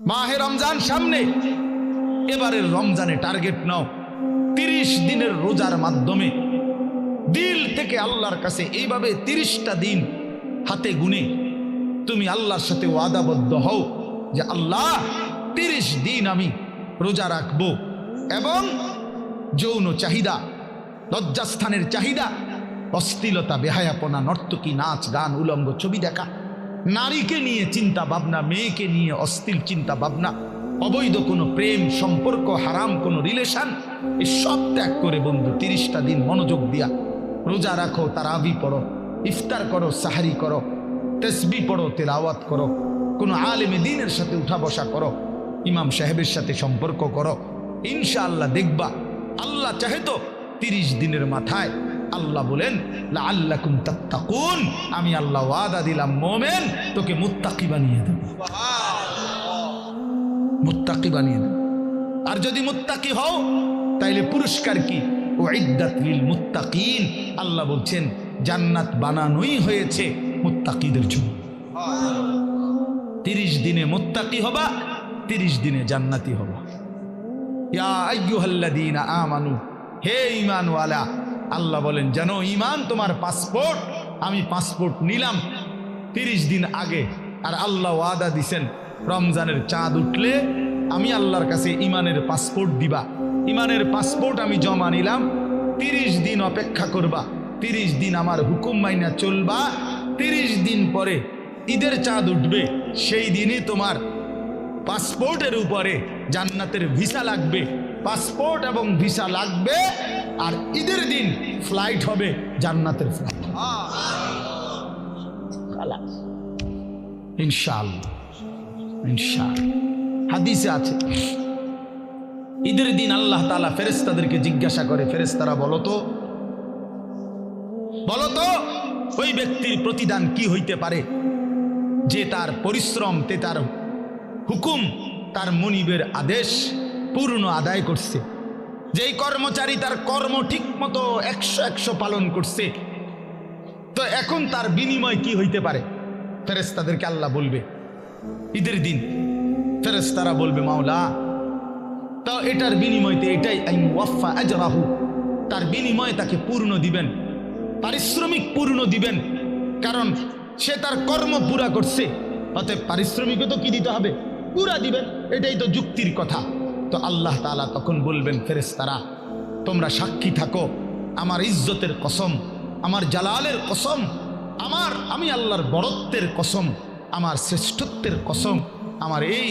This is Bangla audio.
মাহে রমজান সামনে, এবারের রমজানে টার্গেট নাও 30 দিনের রোজার মাধ্যমে দিল থেকে আল্লাহর কাছে এইভাবে 30টা দিন হাতে গুনে তুমি আল্লাহর সাথে ওয়াদাবদ্ধ হও যে আল্লাহ 30 দিন আমি রোজা রাখবো, এবং যৌন চাহিদা, লজ্জাস্থানের চাহিদা, অশ্লীলতা, বেহায়াপনা, নর্তকী, নাচ গান, উলঙ্গ ছবি দেখা, নারীকে নিয়ে চিন্তা ভাবনা, মেয়েকে নিয়ে অশ্লীল চিন্তা ভাবনা, অবৈধ কোনো প্রেম সম্পর্ক, হারাম কোনো রিলেশন, এই সব ত্যাগ করে বন্ধু 30টা দিন মনোযোগ দিয়া রোজা রাখো, তারাবি পড়ো, ইফতার করো, সাহারি করো, তসবি পড়ো, তেলাওয়াত করো, কোনো আলেমে দ্বীনের সাথে উঠা বসা করো, ইমাম সাহেবের সাথে সম্পর্ক করো। ইনশাআল্লাহ দেখবা আল্লাহ চাহে তো 30 দিনের মাথায় আল্লাহ বলেন লাআল্লাকুম তাত্তাকুন, আমি আল্লাহ ওয়াদা দিলাম মোমেন তোকে মুত্তাকি বানিয়ে দেব, মুত্তাকি বানিয়ে দেব। আর যদি মুত্তাকি হও তাইলে পুরস্কার কি? উইদ্দাত লিল মুত্তাকিন, আল্লাহ বলছেন জান্নাত বানানোই হয়েছে মুত্তাকিদের জন্য। 30 দিনে মুত্তাকি হবা, 30 দিনে জান্নাতি হবা। ইয়া আইয়ুহাল্লাযীনা আমানু, হে ঈমানওয়ালা, আল্লাহ বলেন জানো ঈমান তোমার পাসপোর্ট, আমি পাসপোর্ট নিলাম 30 দিন আগে, আর আল্লাহ ওয়াদা দিছেন রমজানের চাঁদ উঠলে আমি আল্লাহর কাছে ঈমানের পাসপোর্ট দিবা। ঈমানের পাসপোর্ট আমি জমা নিলাম, 30 দিন অপেক্ষা করবা, 30 দিন আমার হুকুম মাইনা চলবা, 30 দিন পরে ঈদের চাঁদ উঠবে, সেই দিনই তোমার পাসপোর্টের উপরে জান্নাতের ভিসা লাগবে, পাসপোর্ট এবং ভিসা লাগবে, আর ঈদের দিন ফ্লাইট হবে জান্নাতের ফ্লাইট, ইনশাআল্লাহ। ইনশাআল্লাহ হাদিসে আছে ঈদের দিন আল্লাহ তাআলা ফেরেশতাদেরকে জিজ্ঞাসা করে, ফেরেশতারা বলো তো ওই ব্যক্তির প্রতিদান কি হইতে পারে যে তার পরিশ্রম, তার হুকুম, তার মনিবের আদেশ পূর্ণ আদায় করছে, যেই কর্মচারী তার কর্ম ঠিক মতো 100 পালন করছে, তো এখন তার বিনিময় কি হইতে পারে? ফেরেশতাদেরকে আল্লাহ বলবে ঈদের দিন, ফেরেশতারা বলবে মাওলা তো এটার বিনিময়তে এটাই আইওয়াফা আজরাহু, তার বিনিময় তাকে পূর্ণ দিবেন, পারিশ্রমিক পূর্ণ দিবেন, কারণ সে তার কর্ম পুরা করছে, অতএব পারিশ্রমিকও তো কি দিতে হবে? পুরা দিবেন, এটাই তো যুক্তির কথা। তো আল্লাহ তাআলা তখন বলবেন ফেরেশতারা তোমরা সাক্ষী থাকো, আমার ইজ্জতের কসম, আমার জালালের কসম, আমি আল্লাহর বড়ত্বের কসম, আমার শ্রেষ্ঠত্বের কসম, আমার এই